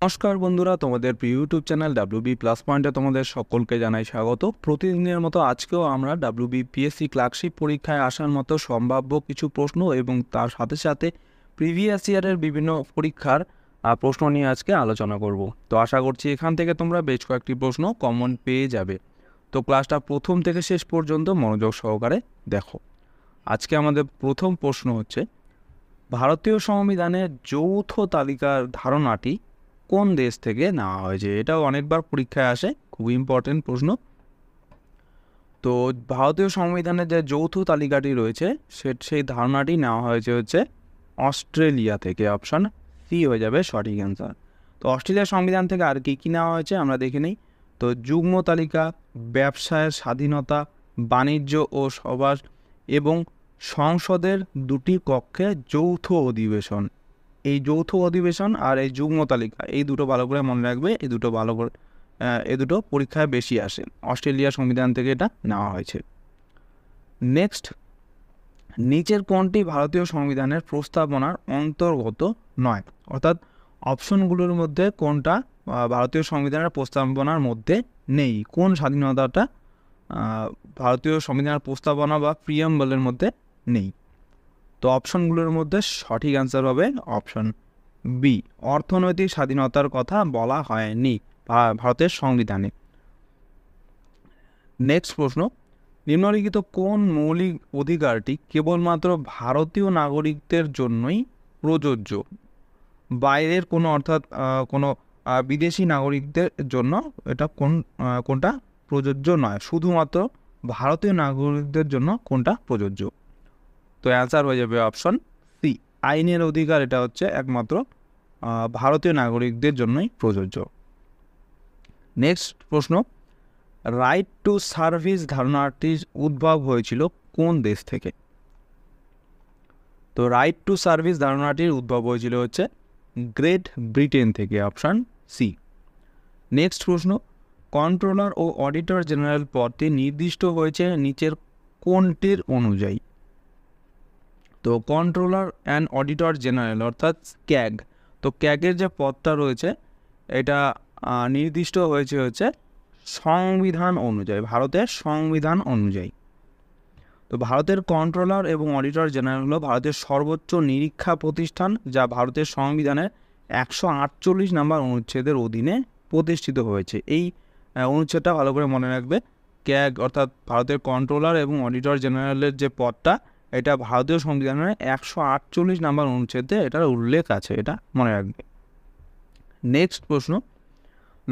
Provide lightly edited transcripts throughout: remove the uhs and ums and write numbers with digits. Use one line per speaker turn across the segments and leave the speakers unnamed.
নমস্কার বন্ধুরা, তোমাদের প্রিয় ইউটিউব চ্যানেল ডাব্লিউবি প্লাস পয়েন্টে তোমাদের সকলকে জানাই স্বাগত। প্রতিদিনের মতো আজকেও আমরা ডাব্লিউবি পিএসসি ক্লার্কশিপ পরীক্ষায় আসার মতো সম্ভাব্য কিছু প্রশ্ন এবং তার সাথে সাথে প্রিভিয়াস ইয়ারের বিভিন্ন পরীক্ষার প্রশ্ন নিয়ে আজকে আলোচনা করব। তো আশা করছি এখান থেকে তোমরা বেশ কয়েকটি প্রশ্ন কমন পেয়ে যাবে। তো ক্লাসটা প্রথম থেকে শেষ পর্যন্ত মনোযোগ সহকারে দেখো। আজকে আমাদের প্রথম প্রশ্ন হচ্ছে, ভারতীয় সংবিধানের যৌথ তালিকার ধারণাটি কোন দেশ থেকে নেওয়া হয়েছে? এটাও অনেকবার পরীক্ষায় আসে, খুব ইম্পর্টেন্ট প্রশ্ন। তো ভারতীয় সংবিধানের যে যৌথ তালিকাটি রয়েছে সেই ধারণাটি নেওয়া হয়েছে হচ্ছে অস্ট্রেলিয়া থেকে। অপশান সি হয়ে যাবে সঠিক অ্যান্সার। তো অস্ট্রেলিয়ার সংবিধান থেকে আর কী কী নেওয়া হয়েছে আমরা দেখে নিই। তো যুগ্ম তালিকা, ব্যবসায়ের স্বাধীনতা, বাণিজ্য ও সভা এবং সংসদের দুটি কক্ষে যৌথ অধিবেশন। এই যৌথ অধিবেশন আর এই যুগ্ম তালিকা, এই দুটো ভালো করে মনে রাখবে। এই দুটো পরীক্ষায় বেশি আসে। অস্ট্রেলিয়া সংবিধান থেকে এটা নেওয়া হয়েছে। নেক্সট, নিচের কোনটি ভারতীয় সংবিধানের প্রস্তাবনার অন্তর্গত নয়? অর্থাৎ অপশনগুলোর মধ্যে কোনটা ভারতীয় সংবিধানের প্রস্তাবনার মধ্যে নেই? কোন স্বাধীনতাটা ভারতীয় সংবিধানের প্রস্তাবনা বা প্রিয়াম্বলের মধ্যে নেই? তো অপশনগুলোর মধ্যে সঠিক অ্যান্সার হবে অপশন বি, অর্থনৈতিক স্বাধীনতার কথা বলা হয়নি ভারতের সংবিধানে। নেক্সট প্রশ্ন, নিম্নলিখিত কোন মৌলিক অধিকারটি কেবলমাত্র ভারতীয় নাগরিকদের জন্যই প্রযোজ্য? বাইরের কোনো অর্থাৎ কোনো বিদেশি নাগরিকদের জন্য এটা কোনটা প্রযোজ্য নয়, শুধুমাত্র ভারতীয় নাগরিকদের জন্য কোনটা প্রযোজ্য? তো অ্যান্সার হয়ে যাবে অপশন সি, আইনের অধিকার এটা হচ্ছে একমাত্র ভারতীয় নাগরিকদের জন্যই প্রযোজ্য। নেক্সট প্রশ্ন, রাইট টু সার্ভিস ধারণাটির উদ্ভব হয়েছিল কোন দেশ থেকে? তো রাইট টু সার্ভিস ধারণাটির উদ্ভব হয়েছিল হচ্ছে গ্রেট ব্রিটেন থেকে। Option C. নেক্সট প্রশ্ন, কন্ট্রোলার ও অডিটর জেনারেল পদটি নির্দিষ্ট হয়েছে নিচের কোনটির অনুযায়ী? তো কন্ট্রোলার অ্যান্ড অডিটর জেনারেল অর্থাৎ ক্যাগ, তো ক্যাগের যে পদটা রয়েছে এটা নির্দিষ্ট হয়েছে হচ্ছে সংবিধান অনুযায়ী, ভারতের সংবিধান অনুযায়ী। তো ভারতের কন্ট্রোলার এবং অডিটর জেনারেল হলো ভারতের সর্বোচ্চ নিরীক্ষা প্রতিষ্ঠান, যা ভারতের সংবিধানের 148 নম্বর অনুচ্ছেদের অধীনে প্রতিষ্ঠিত হয়েছে। এই অনুচ্ছেদটা ভালো করে মনে রাখবে। ক্যাগ অর্থাৎ ভারতের কন্ট্রোলার এবং অডিটর জেনারেলের যে পদটা, এটা ভারতীয় সংবিধানের 148 নম্বর অনুচ্ছেদে এটার উল্লেখ আছে, এটা মনে রাখবে। নেক্সট প্রশ্ন,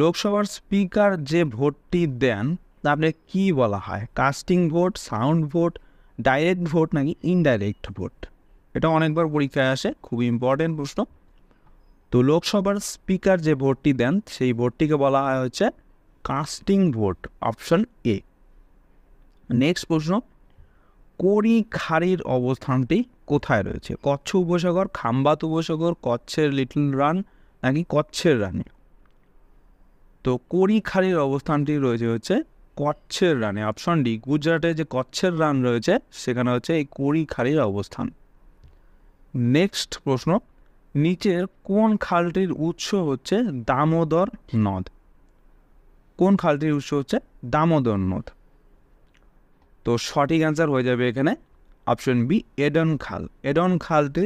লোকসভার স্পিকার যে ভোটটি দেন তাকে কি বলা হয়? Casting vote, sound vote, direct vote নাকি ইনডাইরেক্ট ভোট? এটা অনেকবার পরীক্ষায় আসে, খুব ইম্পর্টেন্ট প্রশ্ন। তো লোকসভার স্পিকার যে ভোটটি দেন সেই ভোটটিকে বলা হয় হচ্ছে casting vote. Option A. Next প্রশ্ন, কোরি খাড়ির অবস্থানটি কোথায় রয়েছে? কচ্ছ উপসাগর, খাম্বাত উপসাগর, কচ্ছের লিটল রান নাকি কচ্ছের রানী? তো কোরি খাড়ির অবস্থানটি রয়েছে হচ্ছে কচ্ছের রানে। অপশন ডি, গুজরাটে যে কচ্ছের রান রয়েছে সেখানে হচ্ছে এই কোরি খাড়ির অবস্থান। নেক্সট প্রশ্ন, নিচের কোন খালটির উৎস হচ্ছে দামোদর নদ? কোন খালটির উৎস হচ্ছে দামোদর নদ? তো সঠিক অ্যান্সার হয়ে যাবে এখানে অপশন বি, এডন খাল। এডন খালটি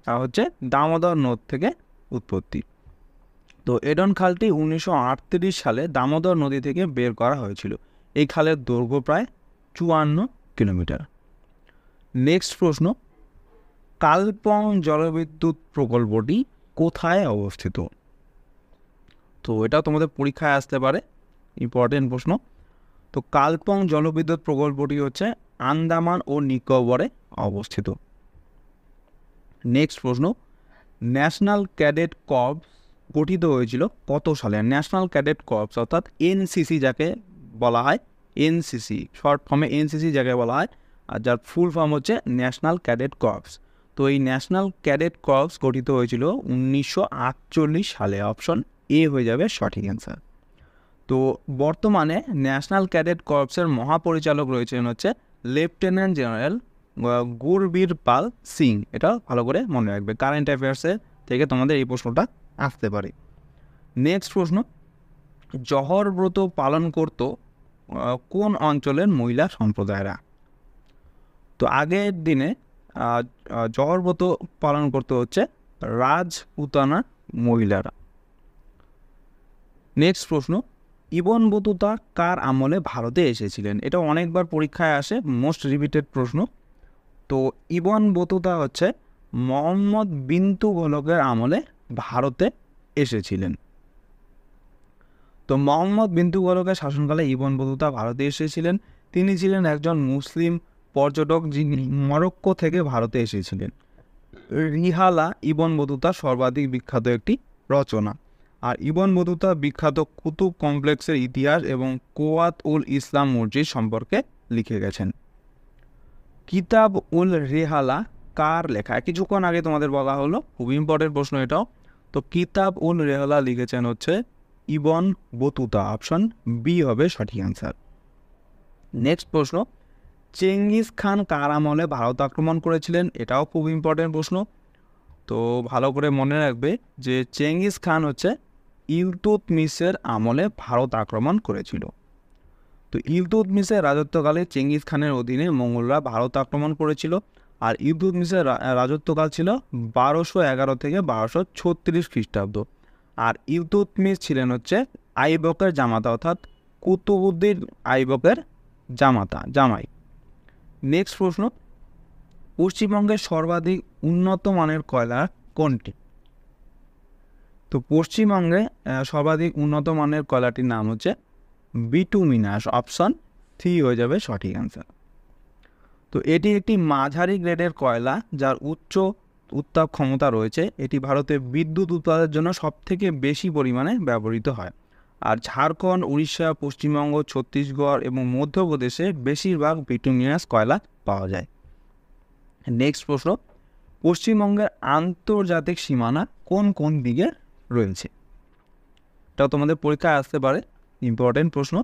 হচ্ছে দামোদর নদ থেকে উৎপত্তি। তো এডন খালটি 1938 সালে দামোদর নদী থেকে বের করা হয়েছিল। এই খালের দৈর্ঘ্য প্রায় 54 কিলোমিটার। নেক্সট প্রশ্ন, কালপং জলবিদ্যুৎ প্রকল্পটি কোথায় অবস্থিত? তো এটা তোমাদের পরীক্ষায় আসতে পারে, ইম্পর্টেন্ট প্রশ্ন। তো কালপং জলবিদ্যুৎ প্রকল্পটি হচ্ছে আন্দামান ও নিকোবরে অবস্থিত। নেক্সট প্রশ্ন, ন্যাশনাল ক্যাডেট কর্পস গঠিত হয়েছিল কত সালে? ন্যাশনাল ক্যাডেট কর্পস অর্থাৎ এনসিসি যাকে বলা হয়, এনসিসি শর্ট ফর্মে এনসিসি যাকে বলা হয়, আর যার ফুল ফর্ম হচ্ছে ন্যাশনাল ক্যাডেট কর্পস। তো এই ন্যাশনাল ক্যাডেট কর্পস গঠিত হয়েছিল 1948 সালে। অপশন এ হয়ে যাবে সঠিক অ্যান্সার। তো বর্তমানে ন্যাশনাল ক্যাডেট কর্পসের মহাপরিচালক রয়েছেন হচ্ছে লেফটেন্যান্ট জেনারেল গুরবীর পাল সিং। এটা ভালো করে মনে রাখবে, কারেন্ট অ্যাফেয়ার্সের থেকে তোমাদের এই প্রশ্নটা আসতে পারে। নেক্সট প্রশ্ন, জহর ব্রত পালন করত কোন অঞ্চলের মহিলা সম্প্রদায়রা? তো আগের দিনে জহর ব্রত পালন করতে হচ্ছে রাজপুতানা মহিলারা। নেক্সট প্রশ্ন, ইবন বতুতা কার আমলে ভারতে এসেছিলেন? এটা অনেকবার পরীক্ষায় আসে, মোস্ট রিপিটেড প্রশ্ন। তো ইবন বতুতা হচ্ছে মোহাম্মদ বিন তুগলকের আমলে ভারতে এসেছিলেন। তো মোহাম্মদ বিন তুগলকের শাসনকালে ইবন বতুতা ভারতে এসেছিলেন। তিনি ছিলেন একজন মুসলিম পর্যটক যিনি মরক্কো থেকে ভারতে এসেছিলেন। রিহালা ইবন বতুতা সর্বাধিক বিখ্যাত একটি রচনা। আর ইবন বতুতা বিখ্যাত কুতুব কমপ্লেক্সের ইতিহাস এবং কোয়াত উল ইসলাম মসজিদ সম্পর্কে লিখে গেছেন। কিতাব উল রেহালা কার লেখা? কিছুক্ষণ আগে তোমাদের বলা হলো, খুব ইম্পর্টেন্ট প্রশ্ন এটাও। তো কিতাব উল রেহালা লিখেছেন হচ্ছে ইবন বতুতা, অপশন বি হবে সঠিক অ্যান্সার। নেক্সট প্রশ্ন, চেঙ্গিস খান কার আমলে ভারত আক্রমণ করেছিলেন? এটাও খুব ইম্পর্টেন্ট প্রশ্ন। তো ভালো করে মনে রাখবে যে চেঙ্গিস খান হচ্ছে ইলতুৎমিশের আমলে ভারত আক্রমণ করেছিল। তো ইলতুৎমিশের রাজত্বকালে চেঙ্গিস খানের অধীনে মঙ্গলরা ভারত আক্রমণ করেছিল। আর ইলতুৎমিশের রাজত্বকাল ছিল 1211 থেকে 1236 খ্রিস্টাব্দ। আর ইলতুৎমিশ ছিলেন হচ্ছে আইবকের জামাতা, অর্থাৎ কুতুবউদ্দিন আইবকের জামাই। নেক্সট প্রশ্ন, পশ্চিমবঙ্গের সর্বাধিক উন্নত মানের কয়লা কোনটি? তো পশ্চিমবঙ্গে সর্বাধিক উন্নত মানের কয়লাটির নাম হচ্ছে বিটুমিনাস, অপশন সি হয়ে যাবে সঠিক অ্যান্সার। তো এটি একটি মাঝারি গ্রেডের কয়লা যার উচ্চ উত্তাপ ক্ষমতা রয়েছে। এটি ভারতে বিদ্যুৎ উৎপাদনের জন্য সবথেকে বেশি পরিমাণে ব্যবহৃত হয়। আর ঝাড়খণ্ড, উড়িষ্যা, পশ্চিমবঙ্গ, ছত্তিশগড় এবং মধ্যপ্রদেশে বেশিরভাগ বিটুমিনাস কয়লা পাওয়া যায়। নেক্সট প্রশ্ন, পশ্চিমবঙ্গের আন্তর্জাতিক সীমানা কোন কোন দিকে রয়েছে? এটাও তোমাদের পরীক্ষায় আসতে পারে, ইম্পর্টেন্ট প্রশ্ন।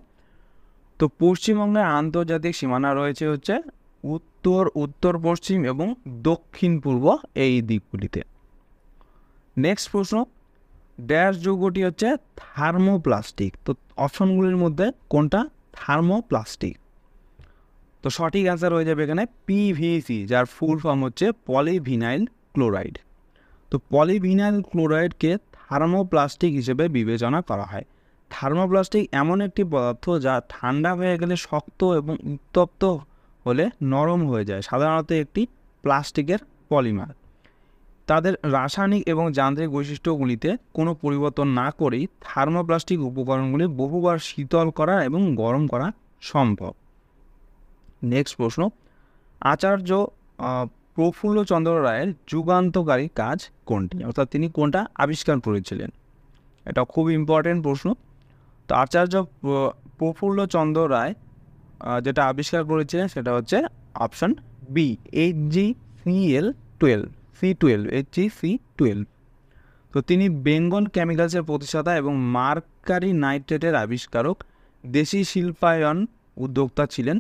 তো পশ্চিমবঙ্গের আন্তর্জাতিক সীমানা রয়েছে হচ্ছে উত্তর, উত্তর পশ্চিম এবং দক্ষিণ পূর্ব এই দিকগুলিতে। নেক্সট প্রশ্ন, ড্যাশ যৌগটি হচ্ছে থার্মোপ্লাস্টিক। তো অপশনগুলির মধ্যে কোনটা থার্মোপ্লাস্টিক? তো সঠিক অ্যান্সার হয়ে যাবে এখানে পিভিসি, যার ফুল ফর্ম হচ্ছে পলিভিনাইল ক্লোরাইড। তো পলিভিনাইল ক্লোরাইডকে থার্মোপ্লাস্টিক হিসেবে বিবেচনা করা হয়। থার্মোপ্লাস্টিক এমন একটি পদার্থ যা ঠান্ডা হয়ে গেলে শক্ত এবং উত্তপ্ত হলে নরম হয়ে যায়, সাধারণত একটি প্লাস্টিকের পলিমার। তাদের রাসায়নিক এবং যান্ত্রিক বৈশিষ্ট্যগুলিতে কোনো পরিবর্তন না করেই থার্মোপ্লাস্টিক উপকরণগুলি বহুবার শীতল করা এবং গরম করা সম্ভব। নেক্সট প্রশ্ন, আচার্য প্রফুল্লচন্দ্র রায়ের যুগান্তকারী কাজ কোনটি? অর্থাৎ তিনি কোনটা আবিষ্কার করেছিলেন? এটা খুব ইম্পর্টেন্ট প্রশ্ন। তো আচার্য প্রফুল্লচন্দ্র রায় যেটা আবিষ্কার করেছিলেন সেটা হচ্ছে অপশন বি, HgCl12। তো তিনি বেঙ্গল কেমিক্যালসের প্রতিষ্ঠাতা এবং মার্কারি নাইট্রেটের আবিষ্কারক, দেশি শিল্পায়ন উদ্যোক্তা ছিলেন।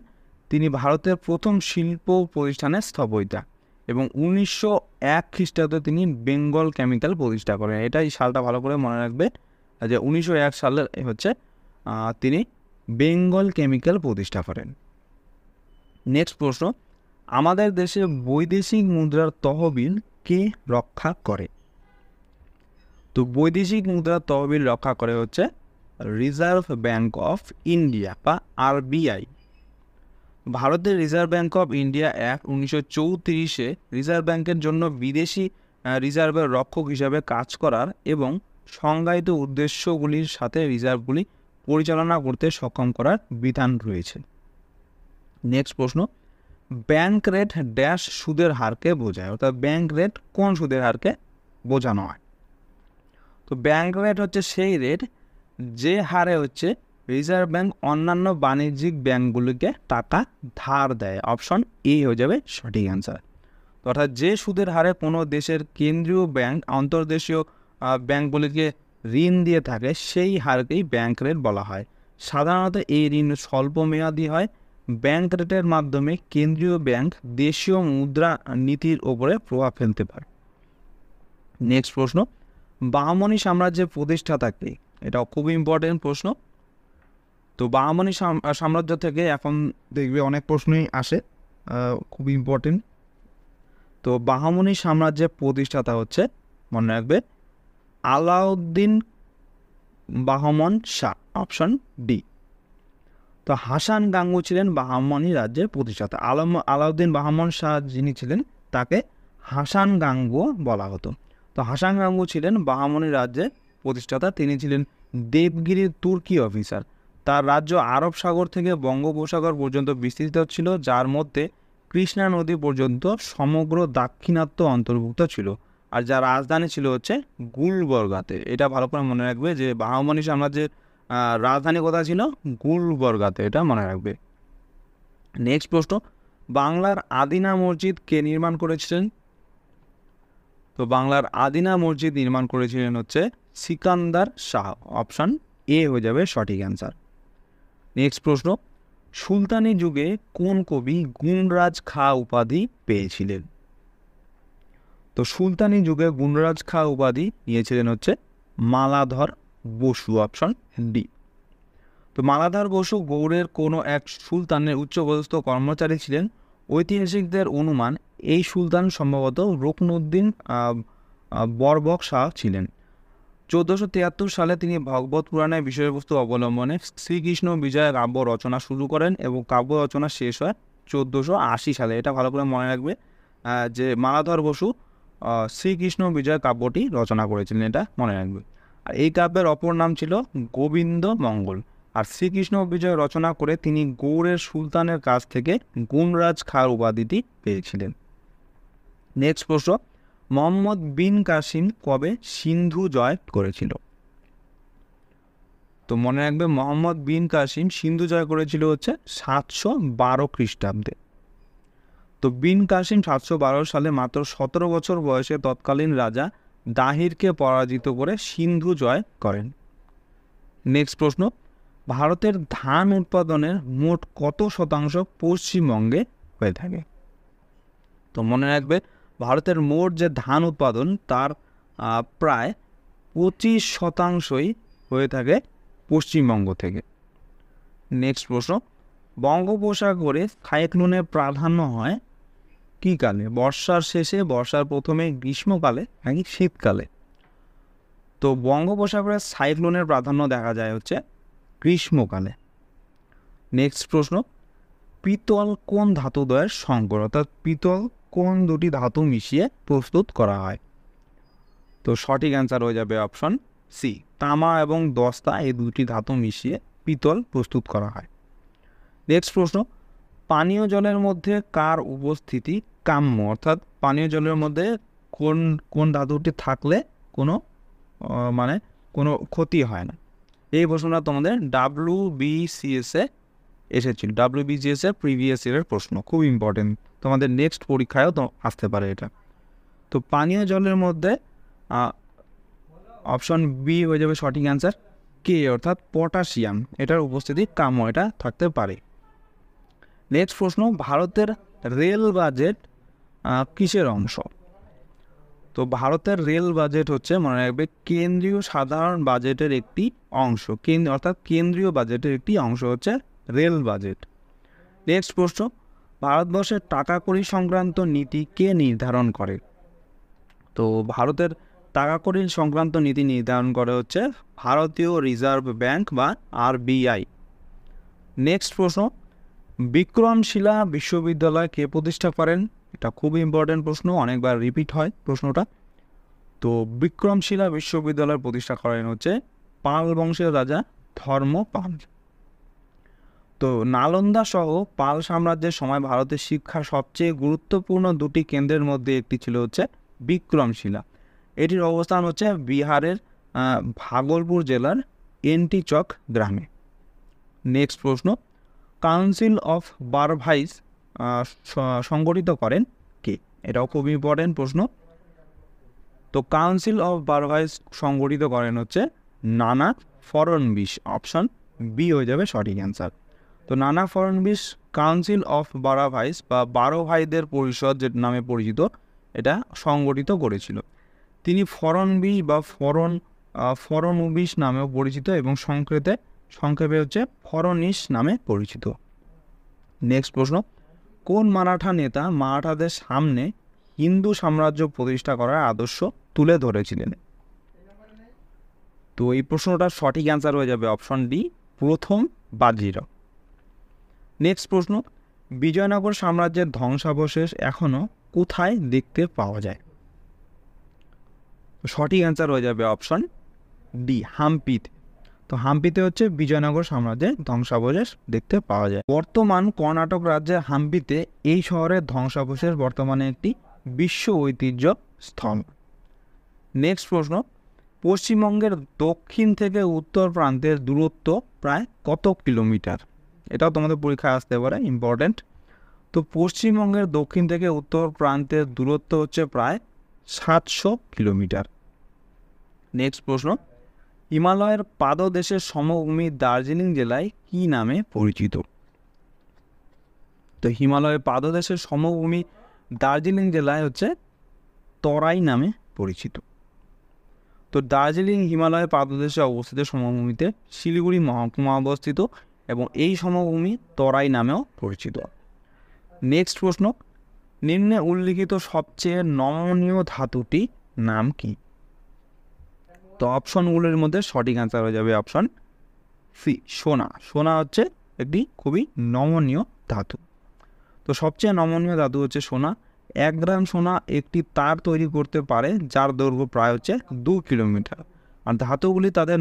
তিনি ভারতের প্রথম শিল্প প্রতিষ্ঠানের স্থপতিতা এবং 1901 খ্রিস্টাব্দে তিনি বেঙ্গল কেমিক্যাল প্রতিষ্ঠা করেন। এটাই সালটা ভালো করে মনে রাখবে যে 1901 সালে হচ্ছে তিনি বেঙ্গল কেমিক্যাল প্রতিষ্ঠা করেন। নেক্সট প্রশ্ন, আমাদের দেশে বৈদেশিক মুদ্রার তহবিল কে রক্ষা করে? তো বৈদেশিক মুদ্রার তহবিল রক্ষা করে হচ্ছে রিজার্ভ ব্যাঙ্ক অফ ইন্ডিয়া বা RBI। ভারতের reserve bank of India act 1934-এ রিজার্ভ ব্যাঙ্কের জন্য বিদেশি রিজার্ভের রক্ষক হিসাবে কাজ করার এবং সংজ্ঞায়িত উদ্দেশ্যগুলির সাথে রিজার্ভগুলি পরিচালনা করতে সক্ষম করার বিধান রয়েছে। নেক্সট প্রশ্ন, ব্যাঙ্ক রেট ড্যাশ সুদের হারকে বোঝায়? অর্থাৎ ব্যাঙ্ক রেট কোন সুদের হারকে বোঝানো হয়? তো ব্যাঙ্ক রেট হচ্ছে সেই রেট যে হারে হচ্ছে রিজার্ভ ব্যাঙ্ক অন্যান্য বাণিজ্যিক ব্যাঙ্কগুলিকে টাকা ধার দেয়। অপশন এ হয়ে যাবে সঠিক অ্যান্সার। অর্থাৎ যে সুদের হারে কোনো দেশের কেন্দ্রীয় ব্যাঙ্ক অন্তর্দেশীয় ব্যাঙ্কগুলিকে ঋণ দিয়ে থাকে সেই হারকেই ব্যাঙ্ক রেট বলা হয়। সাধারণত এই ঋণ স্বল্প মেয়াদী হয়। ব্যাঙ্ক রেটের মাধ্যমে কেন্দ্রীয় ব্যাঙ্ক দেশীয় মুদ্রা নীতির ওপরে প্রভাব ফেলতে পারে। নেক্সট প্রশ্ন, বাহমনি সাম্রাজ্যের প্রতিষ্ঠাতাকে, এটা খুবই ইম্পর্টেন্ট প্রশ্ন। তো বাহমনি সাম্রাজ্য থেকে এখন দেখবে অনেক প্রশ্নই আসে, খুবই ইম্পর্টেন্ট। তো বাহমনি সাম্রাজ্যের প্রতিষ্ঠাতা হচ্ছে, মনে রাখবে, আলাউদ্দিন বাহমন শাহ, অপশন ডি। তো হাসান গাঙ্গু ছিলেন বাহমনি রাজ্যের প্রতিষ্ঠাতা। আলাউদ্দিন বাহমন শাহ যিনি ছিলেন তাকে হাসান গাঙ্গু বলা হতো। তো হাসান গাঙ্গু ছিলেন বাহমনি রাজ্যের প্রতিষ্ঠাতা। তিনি ছিলেন দেবগিরির তুর্কি অফিসার। তার রাজ্য আরব সাগর থেকে বঙ্গোপসাগর পর্যন্ত বিস্তৃত ছিল, যার মধ্যে কৃষ্ণা নদী পর্যন্ত সমগ্র দাক্ষিণাত্য অন্তর্ভুক্ত ছিল। আর যার রাজধানী ছিল হচ্ছে গুলবর্গাতে। এটা ভালো করে মনে রাখবে যে বাহমনি সাম্রাজ্যের রাজধানী কোথায় ছিল? গুলবর্গাতে, এটা মনে রাখবে। নেক্সট প্রশ্ন, বাংলার আদিনা মসজিদ কে নির্মাণ করেছিলেন? তো বাংলার আদিনা মসজিদ নির্মাণ করেছিলেন হচ্ছে সিকান্দার শাহ, অপশন এ হয়ে যাবে সঠিক অ্যান্সার। নেক্সট প্রশ্ন, সুলতানি যুগে কোন কবি গুণরাজ খাঁ উপাধি পেয়েছিলেন? তো সুলতানি যুগে গুণরাজ খাঁ উপাধি নিয়েছিলেন হচ্ছে মালাধর বসু, অপশন ডি। তো মালাধর বসু গৌড়ের কোনো এক সুলতানের উচ্চপদস্থ কর্মচারী ছিলেন। ঐতিহাসিকদের অনুমান এই সুলতান সম্ভবত রুকনুদ্দিন বরবক শাহ ছিলেন। 1473 সালে তিনি ভগবত পুরাণের বিষয়বস্তু অবলম্বনে শ্রীকৃষ্ণ বিজয় কাব্য রচনা শুরু করেন এবং কাব্য রচনা শেষ হয় 1480 সালে। এটা ভালো করে মনে রাখবে যে মালাধর বসু শ্রীকৃষ্ণ বিজয় কাব্যটি রচনা করেছিলেন, এটা মনে রাখবে। আর এই কাব্যের অপর নাম ছিল গোবিন্দ মঙ্গল। আর শ্রীকৃষ্ণ বিজয় রচনা করে তিনি গৌড়ের সুলতানের কাছ থেকে গুণরাজ খাঁ উপাধিটি পেয়েছিলেন। নেক্সট প্রশ্ন, মোহাম্মদ বিন কাসিম কবে সিন্ধু জয় করেছিল? তো মনে রাখবে মোহাম্মদ বিন কাসিম সিন্ধু জয় করেছিল হচ্ছে 712 খ্রিস্টাব্দে। তো বিন কাসিম 712 সালে মাত্র 17 বছর বয়সে তৎকালীন রাজা দাহিরকে পরাজিত করে সিন্ধু জয় করেন। নেক্সট প্রশ্ন, ভারতের ধান উৎপাদনের মোট কত শতাংশ পশ্চিমবঙ্গে হয়ে থাকে? তো মনে রাখবে ভারতের মোট যে ধান উৎপাদন তার প্রায় 25% হয়ে থাকে পশ্চিমবঙ্গ থেকে। নেক্সট প্রশ্ন, বঙ্গোপসাগরে সাইক্লোনের প্রাধান্য হয় কী কালে? বর্ষার শেষে, বর্ষার প্রথমে, গ্রীষ্মকালে নাকি শীতকালে? তো বঙ্গোপসাগরে সাইক্লোনের প্রাধান্য দেখা যায় হচ্ছে গ্রীষ্মকালে। নেক্সট প্রশ্ন, পিতল কোন ধাতুদ্বয়ের সংকর? অর্থাৎ পিতল কোন দুটি ধাতু মিশিয়ে প্রস্তুত করা হয়? তো সঠিক অ্যান্সার হয়ে যাবে অপশন সি, তামা এবং দস্তা এই দুটি ধাতু মিশিয়ে পিতল প্রস্তুত করা হয়। নেক্সট প্রশ্ন, পানীয় জলের মধ্যে কার উপস্থিতি কাম্য? অর্থাৎ পানীয় জলের মধ্যে কোন কোন ধাতুটি থাকলে কোনো কোনো ক্ষতি হয় না? এই প্রশ্নটা তোমাদের WBCS এসেছিল, WBCS এর প্রিভিয়াস ইয়ারের প্রশ্ন, খুব ইম্পর্টেন্ট, তোমাদের নেক্সট পরীক্ষায়ও তো আসতে পারে এটা। তো পানীয় জলের মধ্যে অপশন বি হয়ে যাবে সঠিক অ্যান্সার, কে অর্থাৎ পটাশিয়াম, এটার উপস্থিতি কাম্য, এটা থাকতে পারে। নেক্সট প্রশ্ন, ভারতের রেল বাজেট কিসের অংশ? তো ভারতের রেল বাজেট হচ্ছে, মনে রাখবে, কেন্দ্রীয় সাধারণ বাজেটের একটি অংশ। অর্থাৎ কেন্দ্রীয় বাজেটের একটি অংশ হচ্ছে রেল বাজেট। নেক্সট প্রশ্ন, ভারতবর্ষের টাকা কড়ি সংক্রান্ত নীতি কে নির্ধারণ করে? তো ভারতের টাকা কড়ি সংক্রান্ত নীতি নির্ধারণ করে হচ্ছে ভারতীয় রিজার্ভ ব্যাংক বা RBI। নেক্সট প্রশ্ন, বিক্রমশিলা বিশ্ববিদ্যালয় কে প্রতিষ্ঠা করেন? এটা খুবই ইম্পর্টেন্ট প্রশ্ন, অনেকবার রিপিট হয় প্রশ্নটা। তো বিক্রমশিলা বিশ্ববিদ্যালয় প্রতিষ্ঠা করেন হচ্ছে পাল বংশের রাজা ধর্মপাল। তো নালন্দা সহ পাল সাম্রাজ্যের সময় ভারতের শিক্ষার সবচেয়ে গুরুত্বপূর্ণ দুটি কেন্দ্রের মধ্যে একটি ছিল হচ্ছে বিক্রমশিলা। এটির অবস্থান হচ্ছে বিহারের ভাগলপুর জেলার এন্টিচক গ্রামে। নেক্সট প্রশ্ন, কাউন্সিল অফ বারভাইস সংগঠিত করেন কে? এটাও খুব ইম্পর্টেন্ট প্রশ্ন। তো কাউন্সিল অফ বারভাইস সংগঠিত করেন হচ্ছে নানা ফড়নবিস, অপশন বি হয়ে যাবে সঠিক অ্যান্সার। তো নানা ফড়নবিস কাউন্সিল অফ বারভাইস বা 12 ভাইদের পরিষদ যে নামে পরিচিত, এটা সংগঠিত করেছিল। তিনি ফড়নবিশ বা ফড়নবিশ নামেও পরিচিত এবং সংক্ষেপে হচ্ছে ফড়নিস নামে পরিচিত। নেক্সট প্রশ্ন, কোন মারাঠা নেতা মারাঠাদের সামনে হিন্দু সাম্রাজ্য প্রতিষ্ঠা করার আদর্শ তুলে ধরেছিলেন? তো এই প্রশ্নটার সঠিক অ্যান্সার হয়ে যাবে অপশন ডি, প্রথম বাজিরাও। নেক্সট প্রশ্ন, বিজয়নগর সাম্রাজ্যের ধ্বংসাবশেষ এখনও কোথায় দেখতে পাওয়া যায়? সঠিক অ্যান্সার হয়ে যাবে অপশন ডি, হাম্পিতে। তো হাম্পিতে হচ্ছে বিজয়নগর সাম্রাজ্যের ধ্বংসাবশেষ দেখতে পাওয়া যায়। বর্তমান কর্ণাটক রাজ্যের হাম্পিতে এই শহরের ধ্বংসাবশেষ বর্তমানে একটি বিশ্ব ঐতিহ্য স্থল। নেক্সট প্রশ্ন, পশ্চিমবঙ্গের দক্ষিণ থেকে উত্তর প্রান্তের দূরত্ব প্রায় কত কিলোমিটার? এটাও তোমাদের পরীক্ষায় আসতে পারে, ইম্পর্টেন্ট। তো পশ্চিমবঙ্গের দক্ষিণ থেকে উত্তর প্রান্তের দূরত্ব হচ্ছে প্রায় 700 কিলোমিটার। নেক্সট প্রশ্ন, হিমালয়ের পাদদেশের সমভূমি দার্জিলিং জেলায় কী নামে পরিচিত? তো হিমালয়ের পাদদেশের সমভূমি দার্জিলিং জেলায় হচ্ছে তরাই নামে পরিচিত। তো দার্জিলিং হিমালয়ের পাদদেশে অবস্থিত সমভূমিতে শিলিগুড়ি মহকুমা অবস্থিত এবং এই সমভূমি তরাই নামেও পরিচিত। নেক্সট প্রশ্ন, নিম্নে উল্লিখিত সবচেয়ে নমনীয় ধাতুটি নাম কি? তো অপশনগুলোর মধ্যে সঠিক অ্যান্সার হয়ে যাবে অপশন সি, সোনা। সোনা হচ্ছে একটি খুবই নমনীয় ধাতু। তো সবচেয়ে নমনীয় ধাতু হচ্ছে সোনা। 1 গ্রাম সোনা একটি তার তৈরি করতে পারে যার দৈর্ঘ্য প্রায় হচ্ছে 2 কিলোমিটার। আর ধাতুগুলি তাদের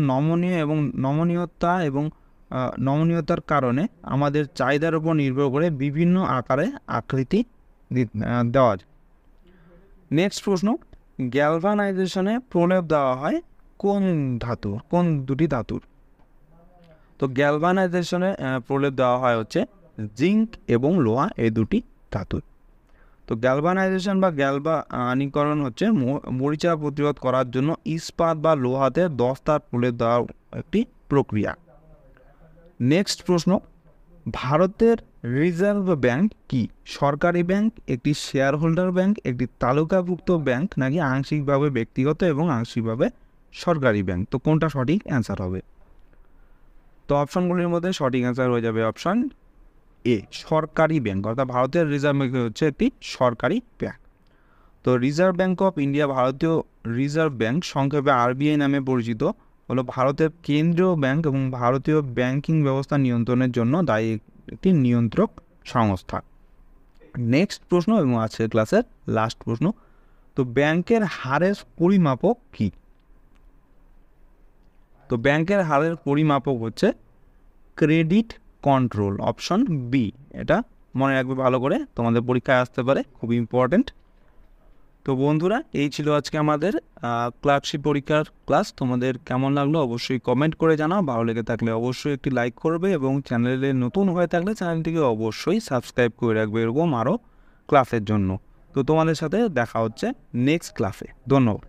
নমনীয়তার কারণে আমাদের চাহিদার উপর নির্ভর করে বিভিন্ন আকারে আকৃতি দেওয়া যায়। নেক্সট প্রশ্ন, গ্যালভানাইজেশনে প্রলেপ দেওয়া হয় কোন দুটি ধাতুর? তো গ্যালভানাইজেশনে প্রলেপ দেওয়া হয় হচ্ছে জিঙ্ক এবং লোহা, এই দুটি ধাতুর। তো গ্যালভানাইজেশন বা গ্যালভানীকরণ হচ্ছে মরিচা প্রতিরোধ করার জন্য ইস্পাত বা লোহাতে দস্তার প্রলেপ দেওয়ার একটি প্রক্রিয়া। নেক্সট প্রশ্ন, ভারতের রিজার্ভ ব্যাংক কি? সরকারি ব্যাংক, একটি শেয়ার হোল্ডার ব্যাংক, একটি তালুকাভুক্ত ব্যাংক, নাকি আংশিকভাবে ব্যক্তিগত এবং আংশিকভাবে সরকারি ব্যাংক? তো কোনটা সঠিক অ্যান্সার হবে? তো অপশনগুলির মধ্যে সঠিক অ্যান্সার হয়ে যাবে অপশন এ, সরকারি ব্যাংক। অর্থাৎ ভারতের রিজার্ভ ব্যাংক হচ্ছে একটি সরকারি ব্যাংক। তো রিজার্ভ ব্যাংক অফ ইন্ডিয়া, ভারতীয় রিজার্ভ ব্যাংক সংক্ষেপে আরবিআই নামে পরিচিত, হলো ভারতের কেন্দ্রীয় ব্যাংক এবং ভারতীয় ব্যাংকিং ব্যবস্থা নিয়ন্ত্রণের জন্য দায়ী একটি নিয়ন্ত্রক সংস্থা। নেক্সট প্রশ্ন এবং আজকের ক্লাসের লাস্ট প্রশ্ন, তো ব্যাংকের হারের পরিমাপক কি? তো ব্যাংকের হারের পরিমাপক হচ্ছে ক্রেডিট কন্ট্রোল, অপশন বি। এটা মনে রাখবে ভালো করে, তোমাদের পরীক্ষায় আসতে পারে, খুব ইম্পর্টেন্ট। তো বন্ধুরা, এই ছিল আজকে আমাদের ক্লার্কশিপ পরীক্ষার ক্লাস। তোমাদের কেমন লাগলো অবশ্যই কমেন্ট করে জানাও। ভালো লেগে থাকলে অবশ্যই একটি লাইক করবে এবং চ্যানেলে নতুন হয়ে থাকলে চ্যানেলটিকে অবশ্যই সাবস্ক্রাইব করে রাখবে এরকম আরও ক্লাসের জন্য। তো তোমাদের সাথে দেখা হচ্ছে নেক্সট ক্লাসে। ধন্যবাদ।